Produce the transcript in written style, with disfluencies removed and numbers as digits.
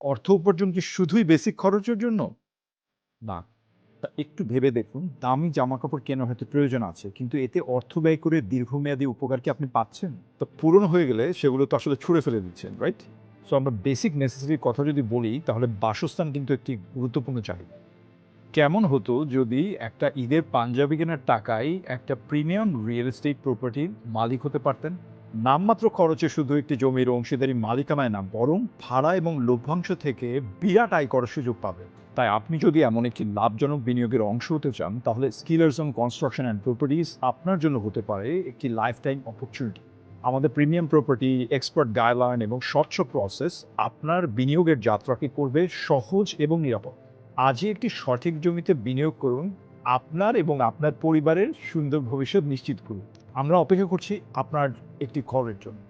অর্থ উপার্জন কি শুধুই বেসিক খরচের জন্য? না। একটু ভেবে দেখুন, দামি জামাকাপড় কেনার হয়তো প্রয়োজন আছে। কিন্তু এতে অর্থ ব্যয় করে দীর্ঘমেয়াদী উপকার কি আপনি পাচ্ছেন? তো পুরনো হয়ে গেলে সেগুলো তো আসলে ছুঁড়ে ফেলে দিচ্ছেন, রাইট? সো আমরা বেসিক নেসেসিটির কথা যদি বলি, তাহলে বাসস্থান কিন্তু একটি গুরুত্বপূর্ণ চাহিদা। কেমন হতো যদি একটা ঈদের পাঞ্জাবি কেনার টাকায় একটা প্রিমিয়াম রিয়েল এস্টেট প্রপার্টির মালিক হতে পারতেন? নামমাত্র খরচে শুধু একটি জমির অংশীদারি মালিকানায় না, বরং ভাড়া এবং লভ্যাংশ থেকে বিরাট আয় করার সুযোগ পাবে। তাই আপনি যদি এমন একটি লাভজনক বিনিয়োগের অংশ হতে চান, তাহলে স্কিলার্স অন কনস্ট্রাকশন অ্যান্ড প্রপার্টিজ আপনার জন্য হতে পারে একটি লাইফ টাইম অপরচুনিটি। আমাদের প্রিমিয়াম প্রপার্টি, এক্সপার্ট গাইডলাইন এবং স্বচ্ছ প্রসেস আপনার বিনিয়োগের যাত্রাকে করবে সহজ এবং নিরাপদ। আজই একটি সঠিক জমিতে বিনিয়োগ করুন, আপনার এবং আপনার পরিবারের সুন্দর ভবিষ্যৎ নিশ্চিত করুন। আমরা অপেক্ষা করছি আপনার একটি কলের জন্য।